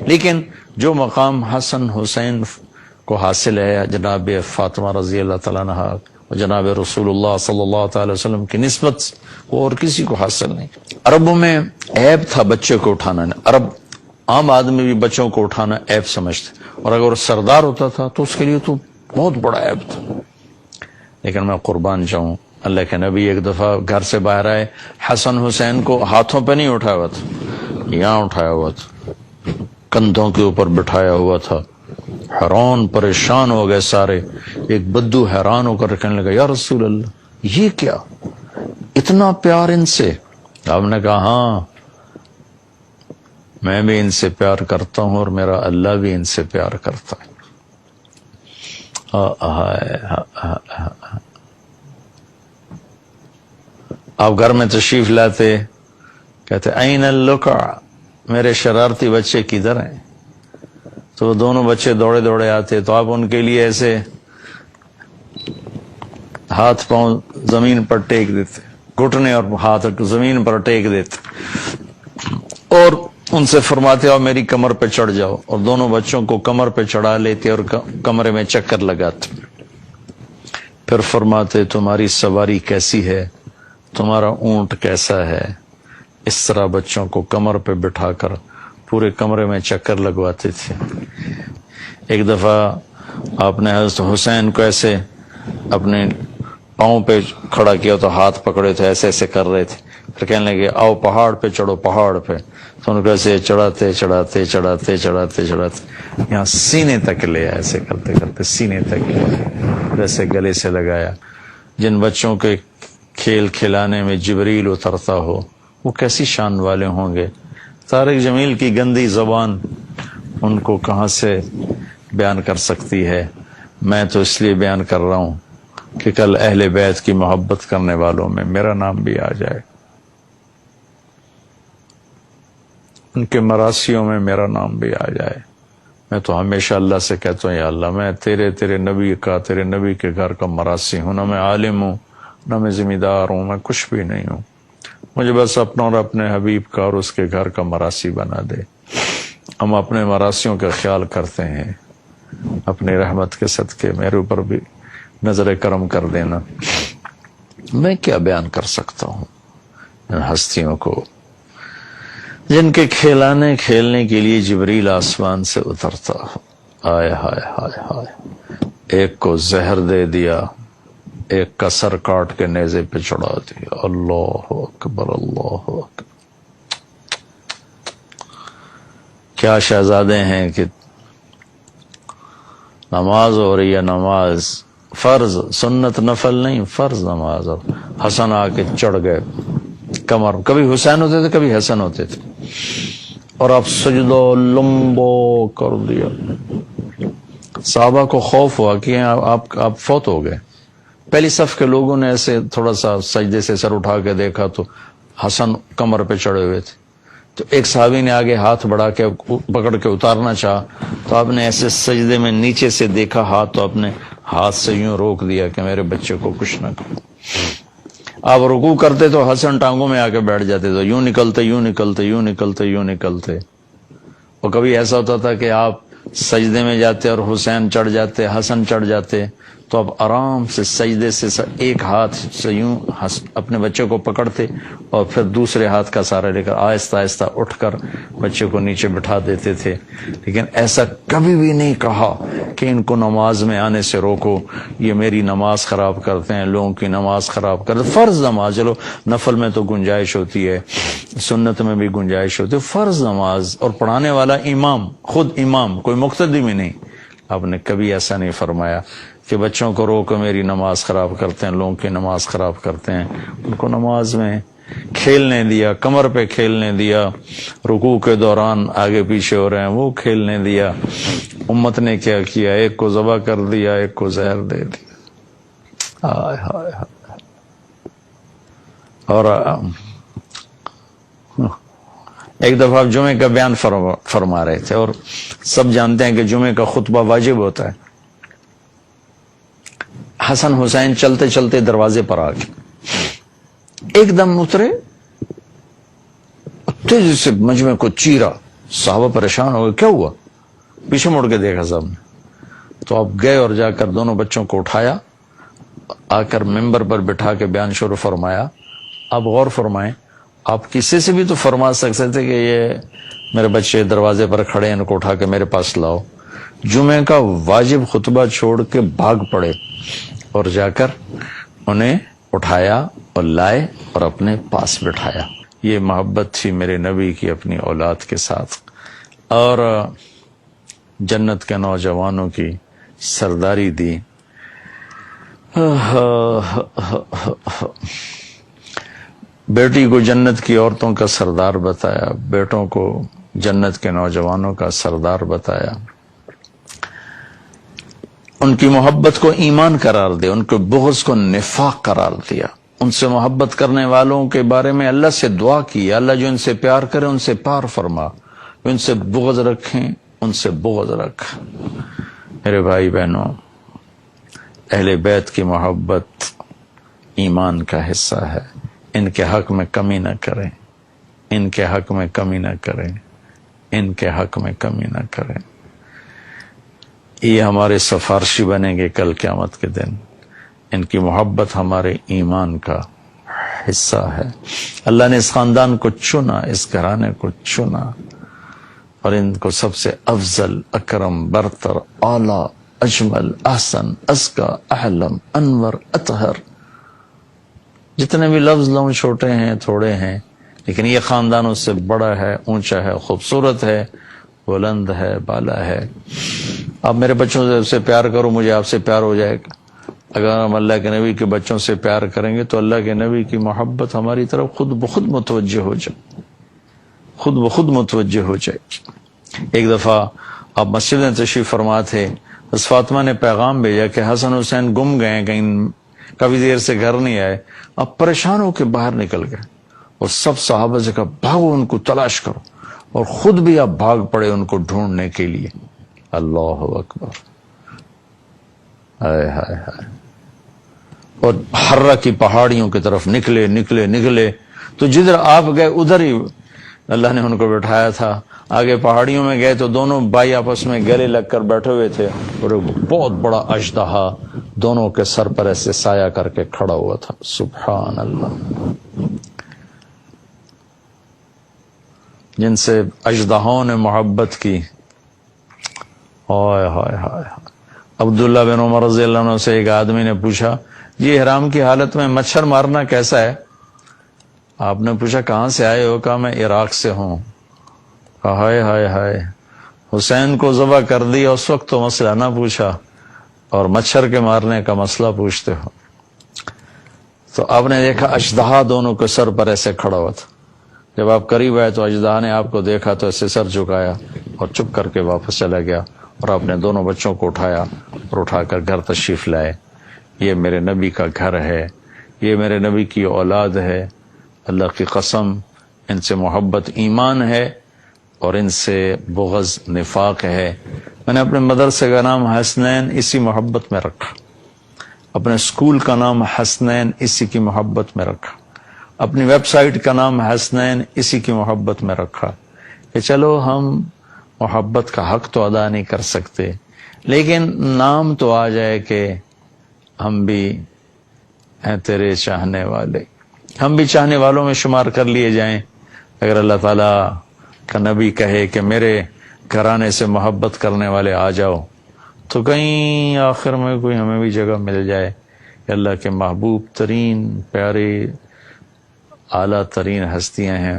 لیکن جو مقام حسن حسین کو حاصل ہے جناب فاطمہ رضی اللہ تعالیٰ عنہ اور جناب رسول اللہ صلی اللہ تعالی وسلم کی نسبت وہ اور کسی کو حاصل نہیں۔ عربوں میں عیب تھا بچے کو اٹھانا، عرب عام آدمی بھی بچوں کو اٹھانا عیب سمجھتے، اور اگر سردار ہوتا تھا تو اس کے لیے تو بہت بڑا عیب تھا۔ لیکن میں قربان جاؤں، اللہ کے نبی ایک دفعہ گھر سے باہر آئے، حسن حسین کو ہاتھوں پہ نہیں اٹھایا ہوا تھا، یہاں اٹھایا ہوا تھا، کندھوں کے اوپر بٹھایا ہوا تھا۔ حیران پریشان ہو گئے سارے۔ ایک بدو حیران ہو کر کہنے لگا یا رسول اللہ یہ کیا، اتنا پیار ان سے؟ آپ نے کہا ہاں میں بھی ان سے پیار کرتا ہوں اور میرا اللہ بھی ان سے پیار کرتا ہے۔ آپ گھر میں تشریف لاتے، کہتے این اللقع، میرے شرارتی بچے کدھر ہیں؟ تو وہ دونوں بچے دوڑے دوڑے آتے تو آپ ان کے لیے ایسے ہاتھ پاؤں زمین پر ٹیک دیتے، گھٹنے اور ہاتھ زمین پر ٹیک دیتے، اور ان سے فرماتے اور میری کمر پہ چڑھ جاؤ، اور دونوں بچوں کو کمر پہ چڑھا لیتے اور کمرے میں چکر لگاتے، پھر فرماتے تمہاری سواری کیسی ہے، تمہارا اونٹ کیسا ہے۔ اس طرح بچوں کو کمر پہ بٹھا کر پورے کمرے میں چکر لگواتے تھے۔ ایک دفعہ آپ نے حضرت حسین کو ایسے اپنے پاؤں پہ کھڑا کیا تو ہاتھ پکڑے تھے، ایسے ایسے کر رہے تھے، پھر کہنے لگے آؤ پہاڑ پہ چڑھو، پہاڑ پہ، تو ان کو ایسے چڑھاتے چڑھاتے چڑھاتے چڑھاتے چڑھاتے یہاں سینے تک لے آیا، ایسے کرتے کرتے سینے تک لے آیا، جیسے گلے سے لگایا۔ جن بچوں کے کھیل کھلانے میں جبریل اترتا ہو وہ کیسی شان والے ہوں گے۔ طارق جمیل کی گندی زبان ان کو کہاں سے بیان کر سکتی ہے؟ میں تو اس لیے بیان کر رہا ہوں کہ کل اہل بیت کی محبت کرنے والوں میں میرا نام بھی آ جائے، ان کے مراسیوں میں میرا نام بھی آ جائے۔ میں تو ہمیشہ اللہ سے کہتا ہوں یا اللہ میں تیرے نبی کا، تیرے نبی کے گھر کا مراسی ہوں، نہ میں عالم ہوں نہ میں ذمہ دار ہوں، میں کچھ بھی نہیں ہوں، مجھے بس اپنا اور اپنے حبیب کا اور اس کے گھر کا مراسی بنا دے۔ ہم اپنے مراسیوں کا خیال کرتے ہیں، اپنی رحمت کے صدقے میرے اوپر بھی نظر کرم کر دینا۔ میں کیا بیان کر سکتا ہوں ان ہستیوں کو جن کے کھیلنے کے لیے جبریل آسمان سے اترتا ہو۔ آئے ہائے ہائے ہائے، ایک کو زہر دے دیا، ایک کا سر کاٹ کے نیزے پہ چڑھا دیا۔ اللہ اکبر اللہ اکبر، کیا شہزادے ہیں کہ نماز ہو رہی ہے، نماز فرض، سنت نفل نہیں، فرض نماز، اور حسن آ کے چڑھ گئے کمر، کبھی حسین ہوتے تھے کبھی حسن ہوتے تھے، اور آپ سجدہ لمبو کر دیا۔ صحابہ کو خوف ہوا کہ آپ فوت ہو گئے۔ پہلی صف کے لوگوں نے ایسے تھوڑا سا سجدے سے سر اٹھا کے دیکھا تو حسن کمر پہ چڑھے ہوئے تھے، تو ایک صحابی نے آگے ہاتھ بڑھا کے پکڑ کے اتارنا چاہا تو آپ نے ایسے سجدے میں نیچے سے دیکھا ہاتھ، تو اپنے ہاتھ سے یوں روک دیا کہ میرے بچے کو کچھ نہ کرو۔ آپ رکوع کرتے تو حسن ٹانگوں میں آ کے بیٹھ جاتے، تو یوں نکلتے یوں نکلتے یوں نکلتے یوں نکلتے، اور کبھی ایسا ہوتا تھا کہ آپ سجدے میں جاتے اور حسین چڑھ جاتے، حسن چڑھ جاتے، تو اب آرام سے سجدے سے ایک ہاتھ سے یوں اپنے بچے کو پکڑتے اور پھر دوسرے ہاتھ کا سہارا لے کر آہستہ آہستہ اٹھ کر بچے کو نیچے بٹھا دیتے تھے۔ لیکن ایسا کبھی بھی نہیں کہا کہ ان کو نماز میں آنے سے روکو، یہ میری نماز خراب کرتے ہیں، لوگوں کی نماز خراب کرتے۔ فرض نماز، چلو نفل میں تو گنجائش ہوتی ہے، سنت میں بھی گنجائش ہوتی ہے، فرض نماز اور پڑھانے والا امام، خود امام، کوئی مقتدی بھی نہیں۔ آپ نے کبھی ایسا نہیں فرمایا کہ بچوں کو روکو میری نماز خراب کرتے ہیں، لوگوں کی نماز خراب کرتے ہیں۔ ان کو نماز میں کھیلنے دیا، کمر پہ کھیلنے دیا، رکوع کے دوران آگے پیچھے ہو رہے ہیں وہ کھیلنے دیا۔ امت نے کیا کیا؟ ایک کو ذبح کر دیا، ایک کو زہر دے دیا۔ ہائے ہائے ہائے۔ اور ایک دفعہ آپ جمعے کا بیان فرما رہے تھے، اور سب جانتے ہیں کہ جمعے کا خطبہ واجب ہوتا ہے۔ حسن حسین چلتے چلتے دروازے پر آ گئے، ایک دم اترے، تیزی سے مجمع کو چیرا، صحابہ پریشان ہو گئے, کیا ہوا؟ پیچھے مڑ کے دیکھا سب نے. تو آپ گئے اور جا کر دونوں بچوں کو اٹھایا, آ کر ممبر پر بٹھا کے بیان شروع فرمایا. آپ غور فرمائیں, آپ کسی سے بھی تو فرما سکتے تھے کہ یہ میرے بچے دروازے پر کھڑے ہیں, ان کو اٹھا کے میرے پاس لاؤ. جمعے کا واجب خطبہ چھوڑ کے بھاگ پڑے اور جا کر انہیں اٹھایا اور لائے اور اپنے پاس بٹھایا. یہ محبت تھی میرے نبی کی اپنی اولاد کے ساتھ. اور جنت کے نوجوانوں کی سرداری دی. بیٹی کو جنت کی عورتوں کا سردار بتایا, بیٹوں کو جنت کے نوجوانوں کا سردار بتایا. ان کی محبت کو ایمان قرار دیا, ان کے بغض کو نفاق قرار دیا. ان سے محبت کرنے والوں کے بارے میں اللہ سے دعا کی, اللہ جو ان سے پیار کرے ان سے پیار فرما, جو ان سے بغض رکھیں ان سے بغض رکھ. میرے بھائی بہنوں, اہل بیت کی محبت ایمان کا حصہ ہے. ان کے حق میں کمی نہ کریں, ان کے حق میں کمی نہ کریں, ان کے حق میں کمی نہ کریں. یہ ہمارے سفارشی بنیں گے کل قیامت کے دن. ان کی محبت ہمارے ایمان کا حصہ ہے. اللہ نے اس خاندان کو چنا, اس گھرانے کو چنا, اور ان کو سب سے افضل, اکرم, برتر, اعلی, اجمل, احسن, ازکا, احلم, انور, اطہر, جتنے بھی لفظ لوں چھوٹے ہیں تھوڑے ہیں, لیکن یہ خاندان اس سے بڑا ہے, اونچا ہے, خوبصورت ہے, بلند ہے, بالا ہے. آپ میرے بچوں سے پیار کرو, مجھے آپ سے پیار ہو جائے گا. اگر ہم اللہ کے نبی کے بچوں سے پیار کریں گے تو اللہ کے نبی کی محبت ہماری طرف خود بخود متوجہ ہو جائے, خود بخود متوجہ ہو جائے گی. ایک دفعہ آپ مسجد میں تشریف فرما تھے, بس فاطمہ نے پیغام بھیجا کہ حسن حسین گم گئے, کہیں کافی دیر سے گھر نہیں آئے. آپ پریشان ہو کے باہر نکل گئے اور سب صحابہ سے کہا بھاگو ان کو تلاش کرو, اور خود بھی آپ بھاگ پڑے ان کو ڈھونڈنے کے لیے. اللہ اکبر, ہائے ہائے ہائے. اور حرہ کی پہاڑیوں کی طرف نکلے نکلے نکلے, تو جدھر آپ گئے ادھر ہی اللہ نے ان کو بٹھایا تھا. آگے پہاڑیوں میں گئے تو دونوں بھائی آپس میں گلے لگ کر بیٹھے ہوئے تھے, اور ایک بہت بڑا اژدہا دونوں کے سر پر ایسے سایہ کر کے کھڑا ہوا تھا. سبحان اللہ. جن سے اژدہاؤں نے محبت کی. ہائے ہائے ہائے. عبداللہ بن عمر رضی اللہ عنہ سے ایک آدمی نے پوچھا, یہ احرام کی حالت میں مچھر مارنا کیسا ہے؟ آپ نے پوچھا کہاں سے آئے ہو؟ کہا میں عراق سے ہوں. کہا ہائے ہائے ہائے, حسین کو ذبح کر دیا اس وقت تو مسئلہ نہ پوچھا, اور مچھر کے مارنے کا مسئلہ پوچھتے ہو. تو آپ نے دیکھا اژدہا دونوں کے سر پر ایسے کھڑا ہوا تھا. جب آپ قریب آئے تو اژدہا نے آپ کو دیکھا تو ایسے سر جھکایا اور چپ کر کے واپس چلا گیا, اور اپنے دونوں بچوں کو اٹھایا اور اٹھا کر گھر تشریف لائے. یہ میرے نبی کا گھر ہے, یہ میرے نبی کی اولاد ہے. اللہ کی قسم, ان سے محبت ایمان ہے اور ان سے بغض نفاق ہے. میں نے اپنے مدرسے کا نام حسنین اسی محبت میں رکھا, اپنے اسکول کا نام حسنین اسی کی محبت میں رکھا, اپنی ویب سائٹ کا نام حسنین اسی کی محبت میں رکھا, کہ چلو ہم محبت کا حق تو ادا نہیں کر سکتے, لیکن نام تو آ جائے کہ ہم بھی ہیں تیرے چاہنے والے, ہم بھی چاہنے والوں میں شمار کر لیے جائیں. اگر اللہ تعالیٰ کا نبی کہے کہ میرے گھرانے سے محبت کرنے والے آ جاؤ, تو کہیں آخر میں کوئی ہمیں بھی جگہ مل جائے کہ اللہ کے محبوب ترین پیارے اعلیٰ ترین ہستیاں ہیں